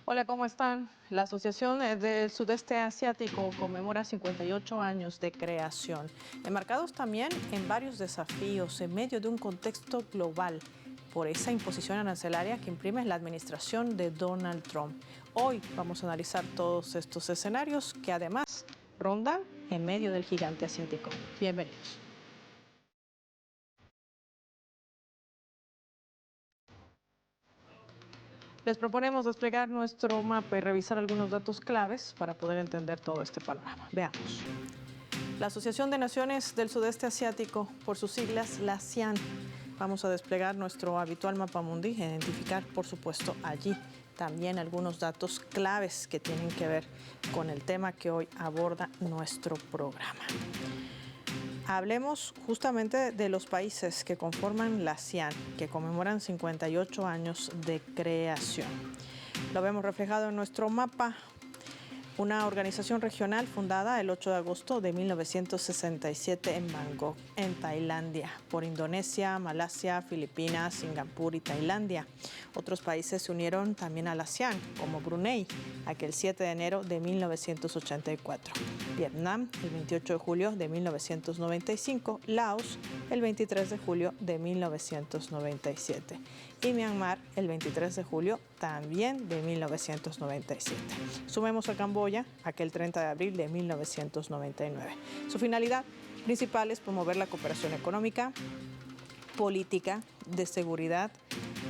Hola, ¿cómo están? La Asociación del Sudeste Asiático conmemora 58 años de creación, enmarcados también en varios desafíos en medio de un contexto global por esa imposición arancelaria que imprime la administración de Donald Trump. Hoy vamos a analizar todos estos escenarios que además rondan en medio del gigante asiático. Bienvenidos. Les proponemos desplegar nuestro mapa y revisar algunos datos claves para poder entender todo este panorama. Veamos. La Asociación de Naciones del Sudeste Asiático, por sus siglas, la ASEAN. Vamos a desplegar nuestro habitual mapa mundi e identificar, por supuesto, allí también algunos datos claves que tienen que ver con el tema que hoy aborda nuestro programa. Hablemos justamente de los países que conforman la ASEAN, que conmemoran 58 años de creación. Lo vemos reflejado en nuestro mapa. Una organización regional fundada el 8 de agosto de 1967 en Bangkok, en Tailandia, por Indonesia, Malasia, Filipinas, Singapur y Tailandia. Otros países se unieron también a la ASEAN, como Brunei, aquel 7 de enero de 1984. Vietnam, el 28 de julio de 1995. Laos, el 23 de julio de 1997. Y Myanmar, el 23 de julio también de 1997. Sumemos a Camboya, aquel 30 de abril de 1999. Su finalidad principal es promover la cooperación económica, política, de seguridad,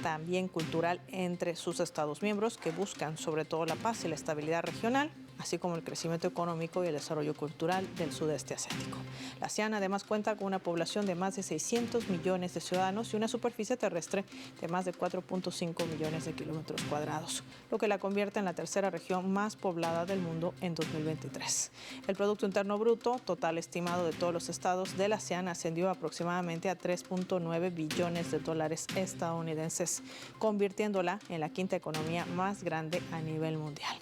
también cultural entre sus Estados miembros, que buscan sobre todo la paz y la estabilidad regional, así como el crecimiento económico y el desarrollo cultural del sudeste asiático. La ASEAN además cuenta con una población de más de 600 millones de ciudadanos y una superficie terrestre de más de 4.5 millones de kilómetros cuadrados, lo que la convierte en la tercera región más poblada del mundo en 2023. El Producto Interno Bruto total estimado de todos los estados de la ASEAN ascendió aproximadamente a 3.9 billones de dólares estadounidenses, convirtiéndola en la quinta economía más grande a nivel mundial.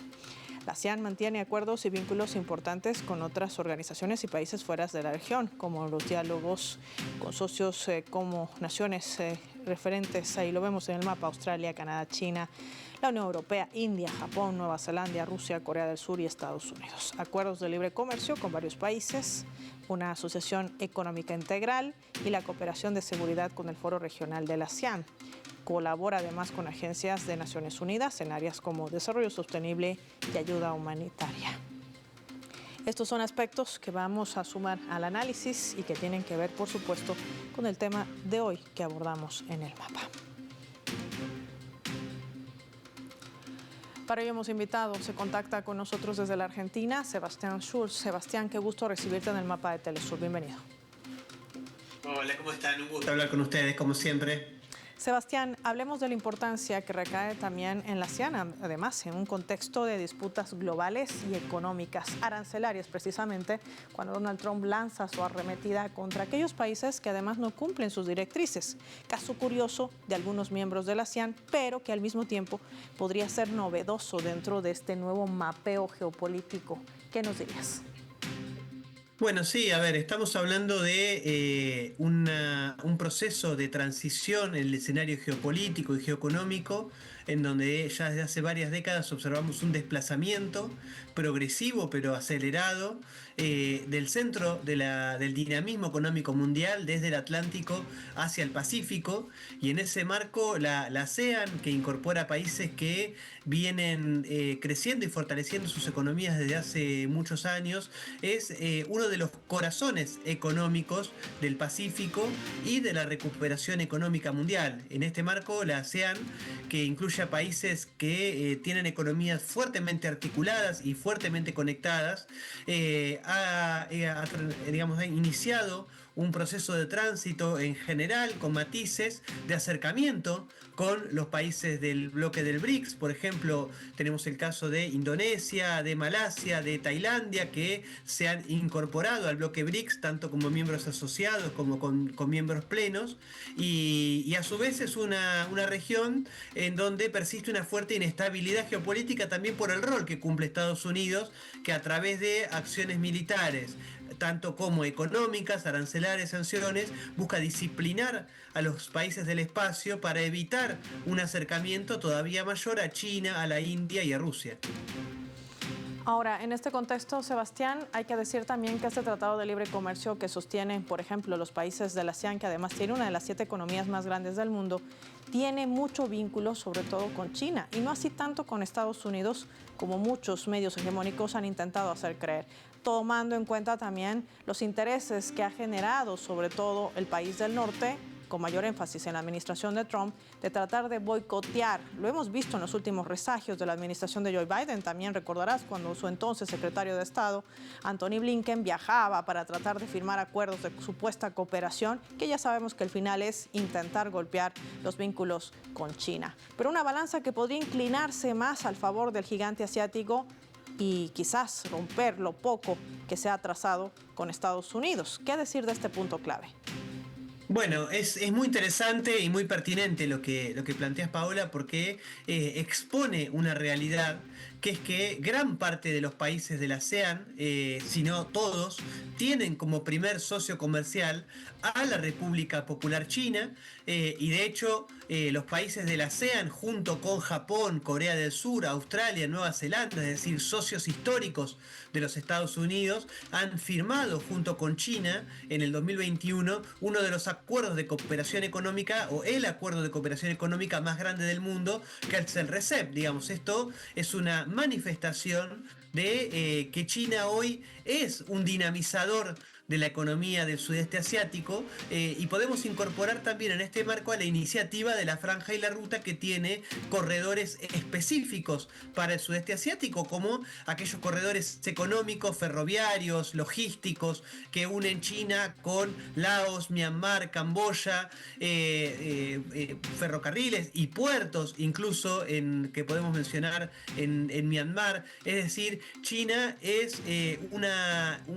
La ASEAN mantiene acuerdos y vínculos importantes con otras organizaciones y países fuera de la región, como los diálogos con socios como naciones referentes, ahí lo vemos en el mapa: Australia, Canadá, China, la Unión Europea, India, Japón, Nueva Zelanda, Rusia, Corea del Sur y Estados Unidos. Acuerdos de libre comercio con varios países, una asociación económica integral y la cooperación de seguridad con el Foro Regional de la ASEAN. Colabora además con agencias de Naciones Unidas en áreas como desarrollo sostenible y ayuda humanitaria. Estos son aspectos que vamos a sumar al análisis y que tienen que ver, por supuesto, con el tema de hoy que abordamos en el mapa. Para ello hemos invitado, se contacta con nosotros desde la Argentina, Sebastián Schulz. Sebastián, qué gusto recibirte en el mapa de Telesur. Bienvenido. Hola, ¿cómo están? Un gusto hablar con ustedes, como siempre. Sebastián, hablemos de la importancia que recae también en la ASEAN, además en un contexto de disputas globales y económicas, arancelarias precisamente, cuando Donald Trump lanza su arremetida contra aquellos países que además no cumplen sus directrices. Caso curioso de algunos miembros de la ASEAN, pero que al mismo tiempo podría ser novedoso dentro de este nuevo mapeo geopolítico. ¿Qué nos dirías? Bueno, sí, a ver, estamos hablando de un proceso de transición en el escenario geopolítico y geoeconómico, en donde ya desde hace varias décadas observamos un desplazamiento progresivo pero acelerado del centro del dinamismo económico mundial desde el Atlántico hacia el Pacífico, y en ese marco la ASEAN, que incorpora países que vienen creciendo y fortaleciendo sus economías desde hace muchos años, es uno de los corazones económicos del Pacífico y de la recuperación económica mundial. En este marco, la ASEAN, que incluye a países que tienen economías fuertemente articuladas y fuertemente conectadas, ha iniciado un proceso de tránsito en general con matices de acercamiento con los países del bloque del BRICS. Por ejemplo, tenemos el caso de Indonesia, de Malasia, de Tailandia, que se han incorporado al bloque BRICS tanto como miembros asociados como con miembros plenos, y a su vez es una región en donde persiste una fuerte inestabilidad geopolítica también por el rol que cumple Estados Unidos, que a través de acciones militares tanto como económicas, arancelarias, arancelares, sanciones, busca disciplinar a los países del espacio para evitar un acercamiento todavía mayor a China, a la India y a Rusia. Ahora, en este contexto, Sebastián, hay que decir también que este tratado de libre comercio que sostienen, por ejemplo, los países de la ASEAN, que además tiene una de las 7 economías más grandes del mundo, tiene mucho vínculo, sobre todo con China, y no así tanto con Estados Unidos, como muchos medios hegemónicos han intentado hacer creer, tomando en cuenta también los intereses que ha generado, sobre todo el país del norte, con mayor énfasis en la administración de Trump, de tratar de boicotear. Lo hemos visto en los últimos resagios de la administración de Joe Biden. También recordarás cuando su entonces secretario de Estado, Antony Blinken, viajaba para tratar de firmar acuerdos de supuesta cooperación, que ya sabemos que el final es intentar golpear los vínculos con China. Pero una balanza que podría inclinarse más al favor del gigante asiático y quizás romper lo poco que se ha trazado con Estados Unidos. ¿Qué decir de este punto clave? Bueno, es muy interesante y muy pertinente lo que planteas, Paola, porque expone una realidad que es que gran parte de los países de la ASEAN, si no todos, tienen como primer socio comercial a la República Popular China, y de hecho los países de la ASEAN junto con Japón, Corea del Sur, Australia, Nueva Zelanda, es decir, socios históricos de los Estados Unidos, han firmado junto con China en el 2021 uno de los acuerdos de cooperación económica, o el acuerdo de cooperación económica más grande del mundo, que es el RCEP. Digamos, esto es una manifestación de que China hoy es un dinamizador de la economía del sudeste asiático, y podemos incorporar también en este marco a la iniciativa de la Franja y la Ruta, que tiene corredores específicos para el sudeste asiático, como aquellos corredores económicos, ferroviarios, logísticos, que unen China con Laos, Myanmar, Camboya, ferrocarriles y puertos, incluso que podemos mencionar en Myanmar. Es decir, China es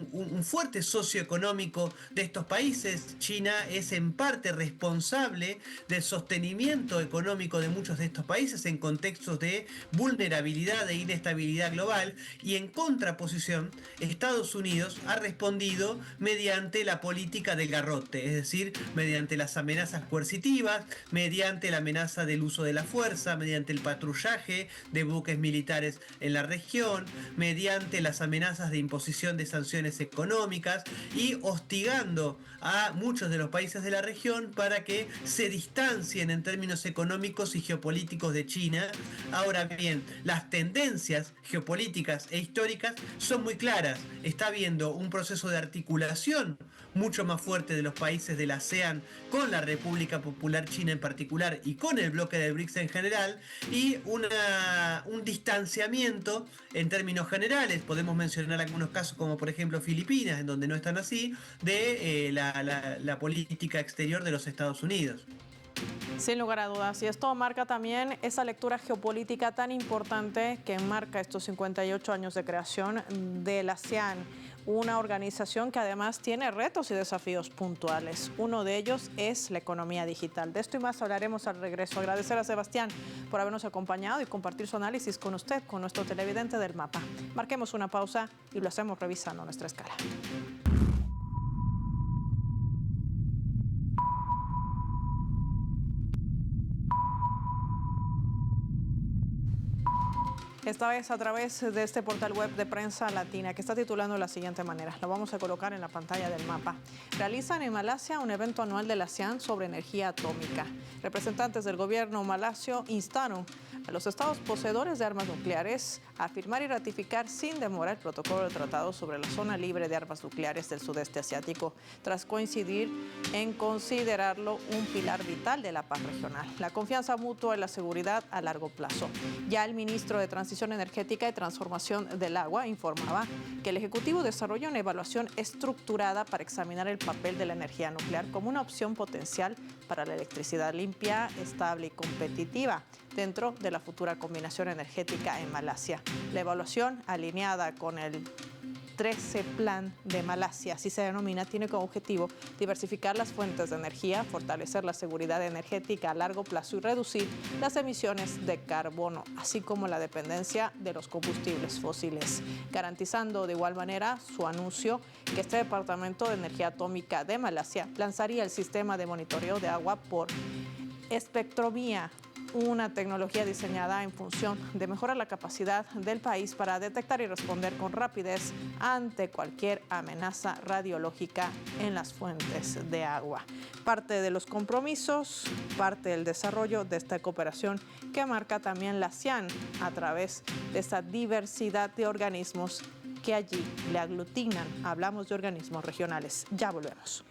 un fuerte socio económico de estos países. China es en parte responsable del sostenimiento económico de muchos de estos países en contextos de vulnerabilidad e inestabilidad global, y en contraposición, Estados Unidos ha respondido mediante la política del garrote, es decir, mediante las amenazas coercitivas, mediante la amenaza del uso de la fuerza, mediante el patrullaje de buques militares en la región, mediante las amenazas de imposición de sanciones económicas, y hostigando a muchos de los países de la región para que se distancien en términos económicos y geopolíticos de China. Ahora bien, las tendencias geopolíticas e históricas son muy claras. Está habiendo un proceso de articulación mucho más fuerte de los países de la ASEAN con la República Popular China en particular y con el bloque del BRICS en general, y un distanciamiento en términos generales. Podemos mencionar algunos casos como por ejemplo Filipinas, en donde no están así, de la política exterior de los Estados Unidos. Sin lugar a dudas, y esto marca también esa lectura geopolítica tan importante que marca estos 58 años de creación de la ASEAN, una organización que además tiene retos y desafíos puntuales. Uno de ellos es la economía digital. De esto y más hablaremos al regreso. Agradecer a Sebastián por habernos acompañado y compartir su análisis con usted, con nuestro televidente del mapa. Marquemos una pausa y lo hacemos revisando nuestra escala. Esta vez a través de este portal web de Prensa Latina, que está titulando de la siguiente manera. Lo vamos a colocar en la pantalla del mapa. Realizan en Malasia un evento anual de la ASEAN sobre energía atómica. Representantes del gobierno malasio instaron a los estados poseedores de armas nucleares a firmar y ratificar sin demora el protocolo de tratado sobre la zona libre de armas nucleares del sudeste asiático, tras coincidir en considerarlo un pilar vital de la paz regional, la confianza mutua y la seguridad a largo plazo. Ya el ministro de Transición Energética y Transformación del Agua informaba que el Ejecutivo desarrolla una evaluación estructurada para examinar el papel de la energía nuclear como una opción potencial para la electricidad limpia, estable y competitiva dentro de la futura combinación energética en Malasia. La evaluación, alineada con el 13 Plan de Malasia, así se denomina, tiene como objetivo diversificar las fuentes de energía, fortalecer la seguridad energética a largo plazo y reducir las emisiones de carbono, así como la dependencia de los combustibles fósiles, garantizando de igual manera su anuncio que este Departamento de Energía Atómica de Malasia lanzaría el sistema de monitoreo de agua por espectrovía, una tecnología diseñada en función de mejorar la capacidad del país para detectar y responder con rapidez ante cualquier amenaza radiológica en las fuentes de agua. Parte de los compromisos, parte del desarrollo de esta cooperación que marca también la ASEAN a través de esta diversidad de organismos que allí le aglutinan. Hablamos de organismos regionales. Ya volvemos.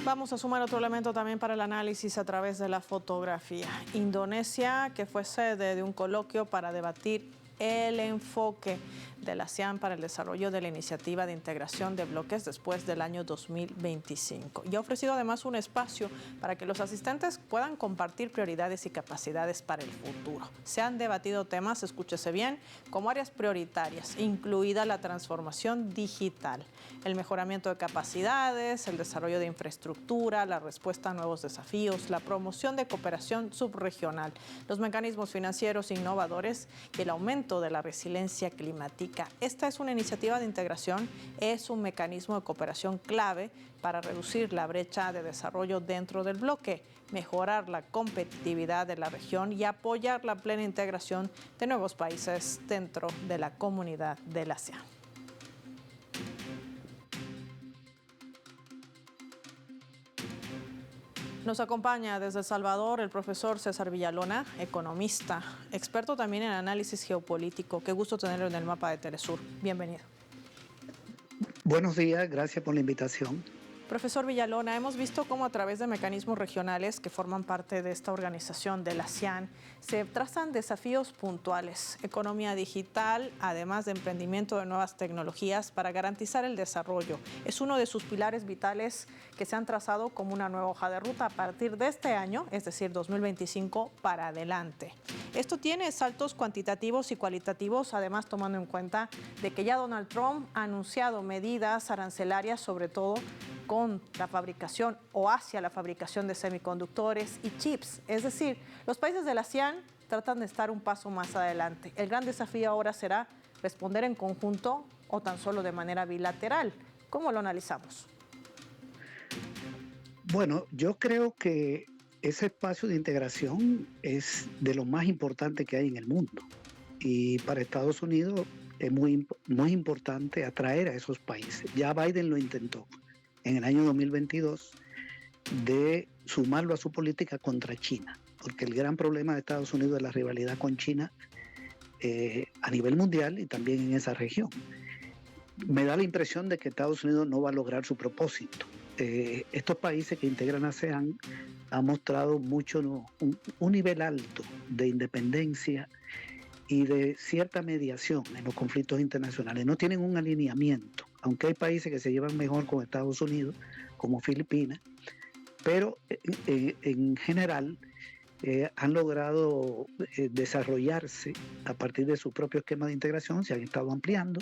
Vamos a sumar otro elemento también para el análisis a través de la fotografía. Indonesia, que fue sede de un coloquio para debatir el enfoque de la ASEAN para el desarrollo de la iniciativa de integración de bloques después del año 2025. Y ha ofrecido además un espacio para que los asistentes puedan compartir prioridades y capacidades para el futuro. Se han debatido temas, escúchese bien, como áreas prioritarias, incluida la transformación digital, el mejoramiento de capacidades, el desarrollo de infraestructura, la respuesta a nuevos desafíos, la promoción de cooperación subregional, los mecanismos financieros innovadores y el aumento de la resiliencia climática. Esta es una iniciativa de integración, es un mecanismo de cooperación clave para reducir la brecha de desarrollo dentro del bloque, mejorar la competitividad de la región y apoyar la plena integración de nuevos países dentro de la comunidad de la ASEAN. Nos acompaña desde El Salvador el profesor César Villalona, economista, experto también en análisis geopolítico. Qué gusto tenerlo en el mapa de Telesur. Bienvenido. Buenos días, gracias por la invitación. Profesor Villalona, hemos visto cómo a través de mecanismos regionales que forman parte de esta organización de la ASEAN se trazan desafíos puntuales, economía digital, además de emprendimiento de nuevas tecnologías para garantizar el desarrollo. Es uno de sus pilares vitales que se han trazado como una nueva hoja de ruta a partir de este año, es decir, 2025 para adelante. Esto tiene saltos cuantitativos y cualitativos, además tomando en cuenta de que ya Donald Trump ha anunciado medidas arancelarias, sobre todo con la fabricación o hacia la fabricación de semiconductores y chips. Es decir, los países de la ASEAN tratan de estar un paso más adelante. El gran desafío ahora será responder en conjunto o tan solo de manera bilateral. ¿Cómo lo analizamos? Bueno, yo creo que ese espacio de integración es de lo más importante que hay en el mundo. Y para Estados Unidos es muy importante atraer a esos países. Ya Biden lo intentó en el año 2022 de sumarlo a su política contra China, porque el gran problema de Estados Unidos es la rivalidad con China a nivel mundial y también en esa región. Me da la impresión de que Estados Unidos no va a lograr su propósito. Estos países que integran ASEAN han mostrado un nivel alto de independencia y de cierta mediación en los conflictos internacionales. No tienen un alineamiento, aunque hay países que se llevan mejor con Estados Unidos, como Filipinas, pero en general han logrado desarrollarse a partir de su propio esquema de integración, se han estado ampliando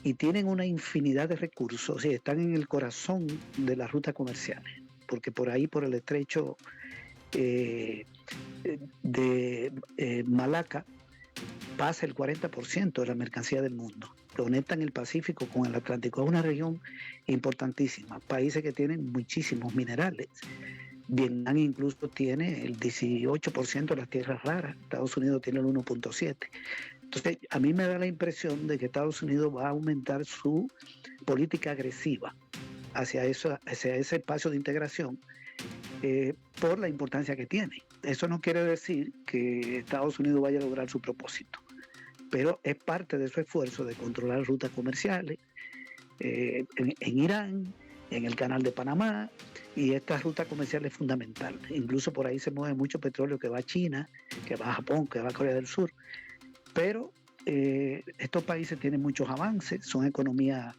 y tienen una infinidad de recursos y están en el corazón de las rutas comerciales, porque por ahí, por el estrecho de Malaca, pasa el 40% de la mercancía del mundo. Conectan el Pacífico con el Atlántico. Es una región importantísima. Países que tienen muchísimos minerales. Vietnam incluso tiene el 18% de las tierras raras. Estados Unidos tiene el 1.7%. Entonces, a mí me da la impresión de que Estados Unidos va a aumentar su política agresiva hacia ese espacio de integración por la importancia que tiene. Eso no quiere decir que Estados Unidos vaya a lograr su propósito, pero es parte de su esfuerzo de controlar rutas comerciales en Irán, en el Canal de Panamá, y esta ruta comercial es fundamental. Incluso por ahí se mueve mucho petróleo que va a China, que va a Japón, que va a Corea del Sur, pero estos países tienen muchos avances, son economías,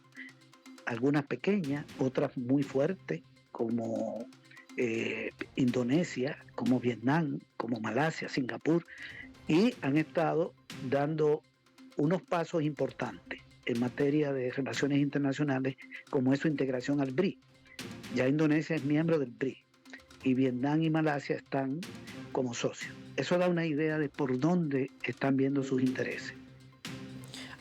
algunas pequeñas, otras muy fuertes, como Indonesia, como Vietnam, como Malasia, Singapur, y han estado dando unos pasos importantes en materia de relaciones internacionales, como es su integración al BRI. Ya Indonesia es miembro del BRI y Vietnam y Malasia están como socios. Eso da una idea de por dónde están viendo sus intereses.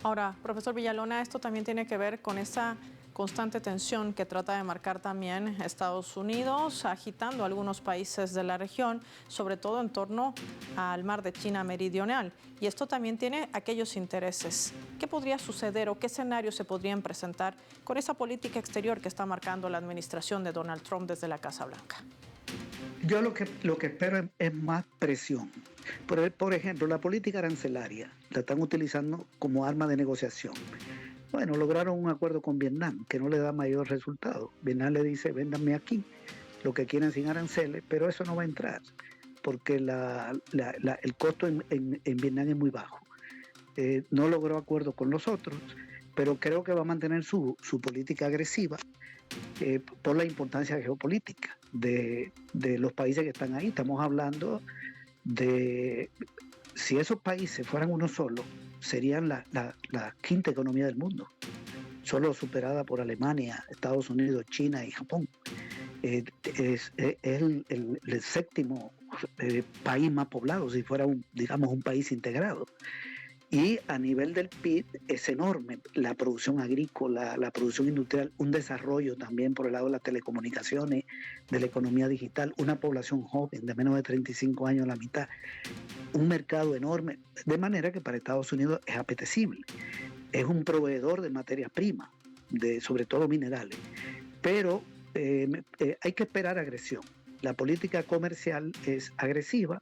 Ahora, profesor Villalona, esto también tiene que ver con esa constante tensión que trata de marcar también Estados Unidos, agitando a algunos países de la región, sobre todo en torno al mar de China Meridional. Y esto también tiene aquellos intereses. ¿Qué podría suceder o qué escenarios se podrían presentar con esa política exterior que está marcando la administración de Donald Trump desde la Casa Blanca? Yo lo que espero es más presión. Por ejemplo, la política arancelaria la están utilizando como arma de negociación. Bueno, lograron un acuerdo con Vietnam que no le da mayor resultado. Vietnam le dice, véndanme aquí, lo que quieran sin aranceles, pero eso no va a entrar, porque el costo en Vietnam es muy bajo. No logró acuerdo con los otros, pero creo que va a mantener su política agresiva por la importancia geopolítica de los países que están ahí. Estamos hablando de, si esos países fueran uno solo, serían la quinta economía del mundo, solo superada por Alemania, Estados Unidos, China y Japón. Es el séptimo país más poblado, si fuera digamos un país integrado. Y a nivel del PIB es enorme la producción agrícola, la producción industrial, un desarrollo también por el lado de las telecomunicaciones, de la economía digital, una población joven de menos de 35 años, la mitad, un mercado enorme, de manera que para Estados Unidos es apetecible. Es un proveedor de materias primas, sobre todo minerales, pero hay que esperar agresión. La política comercial es agresiva.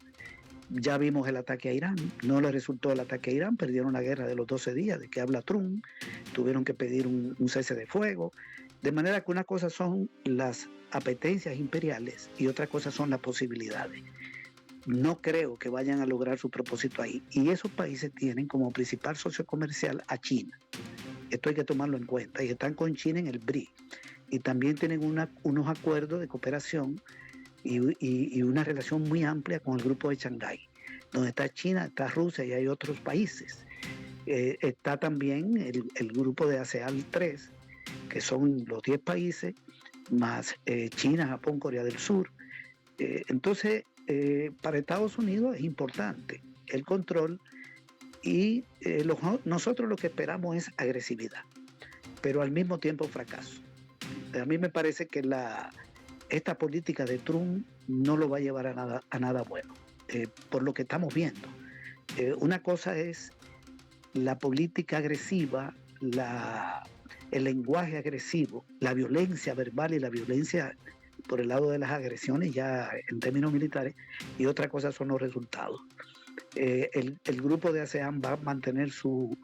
Ya vimos el ataque a Irán, no le resultó el ataque a Irán, perdieron la guerra de los 12 días de que habla Trump, tuvieron que pedir un cese de fuego, de manera que una cosa son las apetencias imperiales y otra cosa son las posibilidades. No creo que vayan a lograr su propósito ahí, y esos países tienen como principal socio comercial a China. Esto hay que tomarlo en cuenta, y están con China en el BRI, y también tienen unos acuerdos de cooperación y una relación muy amplia con el grupo de Shanghái, donde está China, está Rusia y hay otros países. Está también el grupo de ASEAN 3, que son los 10 países, más China, Japón, Corea del Sur. Entonces, para Estados Unidos es importante el control y nosotros lo que esperamos es agresividad, pero al mismo tiempo fracaso. A mí me parece que esta política de Trump no lo va a llevar a nada bueno, por lo que estamos viendo. Una cosa es la política agresiva, el lenguaje agresivo, la violencia verbal y la violencia por el lado de las agresiones ya en términos militares, y otra cosa son los resultados. El grupo de ASEAN va a mantener su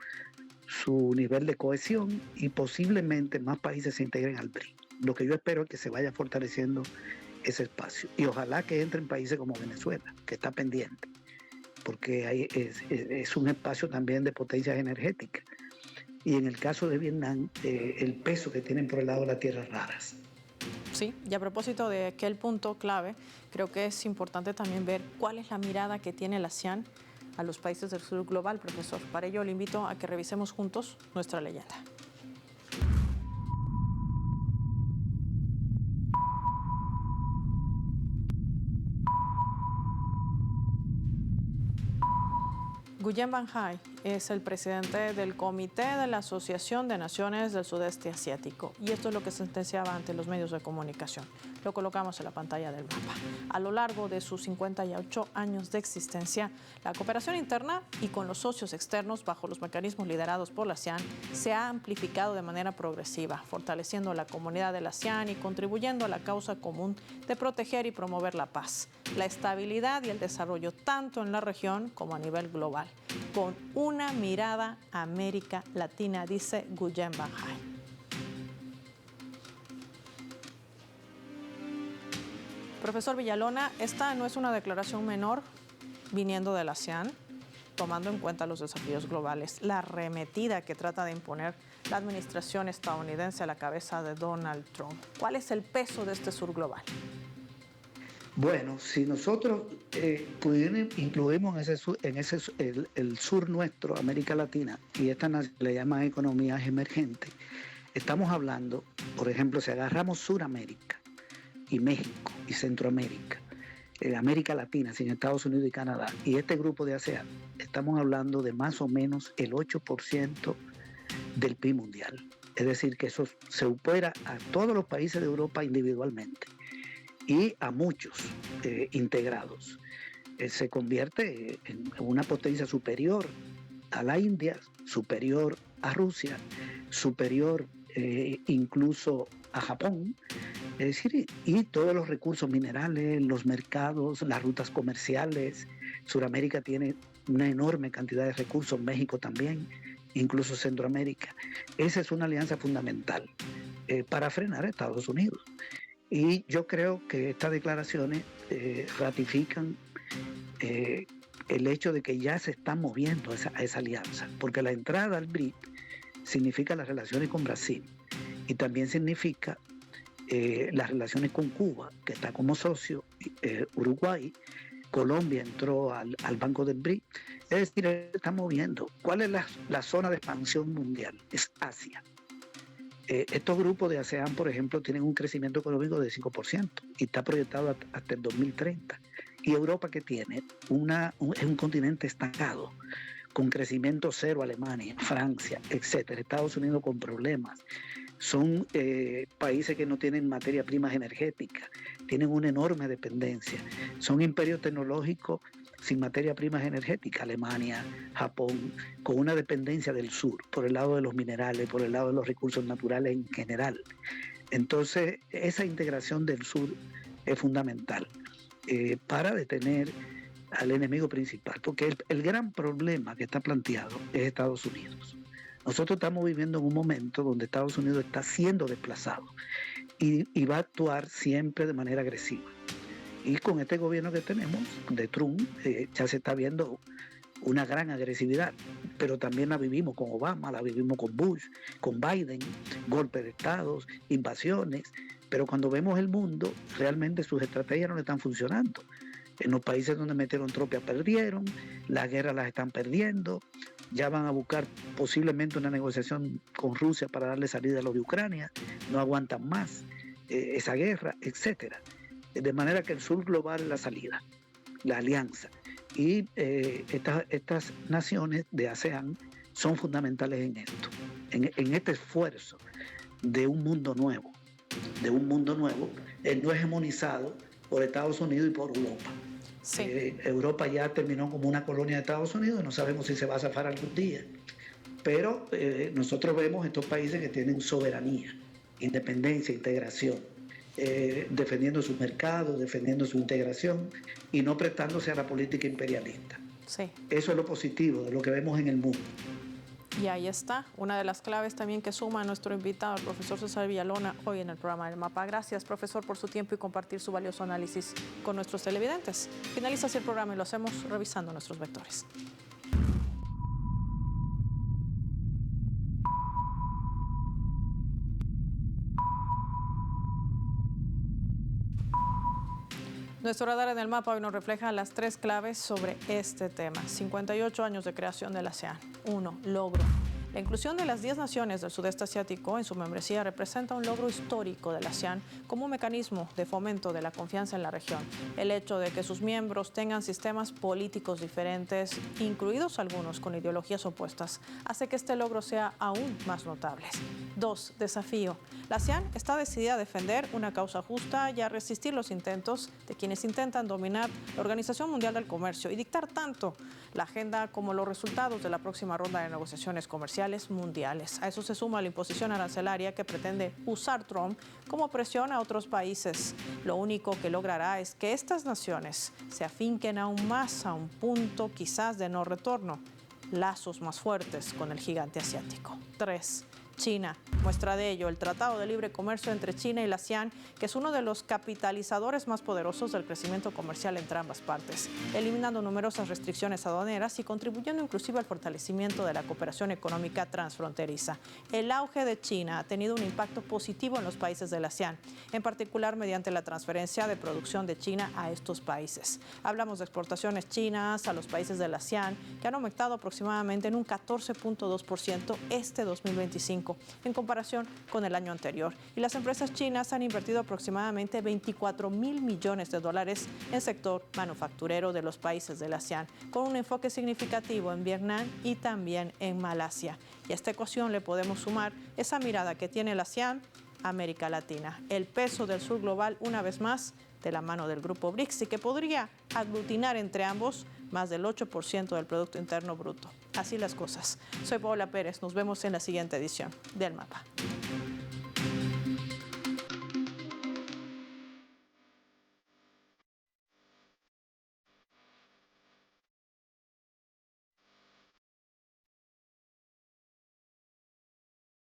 nivel de cohesión y posiblemente más países se integren al BRI. Lo que yo espero es que se vaya fortaleciendo ese espacio. Y ojalá que entren países como Venezuela, que está pendiente, porque es un espacio también de potencias energéticas. Y en el caso de Vietnam, el peso que tienen por el lado de las tierras raras. Sí, y a propósito de aquel punto clave, creo que es importante también ver cuál es la mirada que tiene la ASEAN a los países del sur global, profesor. Para ello le invito a que revisemos juntos nuestra leyenda. Nguyen Van Hai es el presidente del Comité de la Asociación de Naciones del Sudeste Asiático, y esto es lo que sentenciaba ante los medios de comunicación. Lo colocamos en la pantalla del mapa. A lo largo de sus 58 años de existencia, la cooperación interna y con los socios externos bajo los mecanismos liderados por la ASEAN se ha amplificado de manera progresiva, fortaleciendo la comunidad de la ASEAN y contribuyendo a la causa común de proteger y promover la paz, la estabilidad y el desarrollo tanto en la región como a nivel global, con una mirada a América Latina, dice Nguyen Van Hai. Profesor Villalona, esta no es una declaración menor viniendo de la ASEAN, tomando en cuenta los desafíos globales, la arremetida que trata de imponer la administración estadounidense a la cabeza de Donald Trump. ¿Cuál es el peso de este sur global? Bueno, si nosotros incluimos el sur nuestro, América Latina, y esta le llaman economías emergentes, estamos hablando, por ejemplo, si agarramos Suramérica y México y Centroamérica, América Latina sin Estados Unidos y Canadá, y este grupo de ASEAN, estamos hablando de más o menos el 8% del PIB mundial. Es decir, que eso se supera a todos los países de Europa individualmente y a muchos integrados. Se convierte en una potencia superior a la India, superior a Rusia, superior incluso a Japón. Es decir, y todos los recursos minerales, los mercados, las rutas comerciales. Sudamérica tiene una enorme cantidad de recursos, México también, incluso Centroamérica. Esa es una alianza fundamental para frenar a Estados Unidos. Y yo creo que estas declaraciones ratifican el hecho de que ya se está moviendo a esa alianza, porque la entrada al BRIC significa las relaciones con Brasil y también significa las relaciones con Cuba, que está como socio, Uruguay, Colombia entró al Banco del BRIC. Es decir, se está moviendo. ¿Cuál es la zona de expansión mundial? Es Asia. Estos grupos de ASEAN, por ejemplo, tienen un crecimiento económico de 5% y está proyectado hasta el 2030. Y Europa, ¿qué tiene? Es un continente estancado, con crecimiento cero, Alemania, Francia, etcétera. Estados Unidos con problemas. Son países que no tienen materias primas energéticas, tienen una enorme dependencia. Son imperios tecnológicos sin materias primas energéticas, Alemania, Japón, con una dependencia del sur, por el lado de los minerales, por el lado de los recursos naturales en general. Entonces, esa integración del sur es fundamental para detener al enemigo principal, porque el gran problema que está planteado es Estados Unidos. Nosotros estamos viviendo en un momento donde Estados Unidos está siendo desplazado y va a actuar siempre de manera agresiva. Y con este gobierno que tenemos, de Trump, ya se está viendo una gran agresividad, pero también la vivimos con Obama, la vivimos con Bush, con Biden, golpes de estados, invasiones, pero cuando vemos el mundo, realmente sus estrategias no le están funcionando. En los países donde metieron tropas perdieron, las guerras las están perdiendo, ya van a buscar posiblemente una negociación con Rusia para darle salida a los de Ucrania, no aguantan más esa guerra, etcétera. De manera que el sur global es la salida, la alianza. Y estas naciones de ASEAN son fundamentales en esto, en este esfuerzo de un mundo nuevo, no hegemonizado por Estados Unidos y por Europa. Sí. Europa ya terminó como una colonia de Estados Unidos, no sabemos si se va a zafar algún día, pero nosotros vemos estos países que tienen soberanía, independencia, integración, defendiendo sus mercados, defendiendo su integración y no prestándose a la política imperialista. Sí. Eso es lo positivo de lo que vemos en el mundo. Y ahí está, una de las claves también que suma a nuestro invitado, el profesor César Villalona, hoy en el programa del Mapa. Gracias, profesor, por su tiempo y compartir su valioso análisis con nuestros televidentes. Finaliza así el programa y lo hacemos revisando nuestros vectores. Nuestro radar en el mapa hoy nos refleja las 3 claves sobre este tema. 58 años de creación de la ASEAN. 1. Logro. La inclusión de las 10 naciones del sudeste asiático en su membresía representa un logro histórico de la ASEAN como un mecanismo de fomento de la confianza en la región. El hecho de que sus miembros tengan sistemas políticos diferentes, incluidos algunos con ideologías opuestas, hace que este logro sea aún más notable. 2. Desafío. La ASEAN está decidida a defender una causa justa y a resistir los intentos de quienes intentan dominar la Organización Mundial del Comercio y dictar tanto la agenda como los resultados de la próxima ronda de negociaciones comerciales mundiales. A eso se suma la imposición arancelaria que pretende usar Trump como presión a otros países. Lo único que logrará es que estas naciones se afinquen aún más a un punto quizás de no retorno, lazos más fuertes con el gigante asiático. 3. China. Muestra de ello el Tratado de Libre Comercio entre China y la ASEAN, que es uno de los capitalizadores más poderosos del crecimiento comercial entre ambas partes, eliminando numerosas restricciones aduaneras y contribuyendo inclusive al fortalecimiento de la cooperación económica transfronteriza. El auge de China ha tenido un impacto positivo en los países de la ASEAN, en particular mediante la transferencia de producción de China a estos países. Hablamos de exportaciones chinas a los países de la ASEAN, que han aumentado aproximadamente en un 14.2% este 2025. En comparación con el año anterior. Y las empresas chinas han invertido aproximadamente $24.000 millones en sector manufacturero de los países de la ASEAN, con un enfoque significativo en Vietnam y también en Malasia. Y a esta ecuación le podemos sumar esa mirada que tiene la ASEAN a América Latina, el peso del sur global una vez más de la mano del grupo BRICS y que podría aglutinar entre ambos más del 8% del Producto Interno Bruto. Así las cosas. Soy Paola Pérez. Nos vemos en la siguiente edición del Mapa.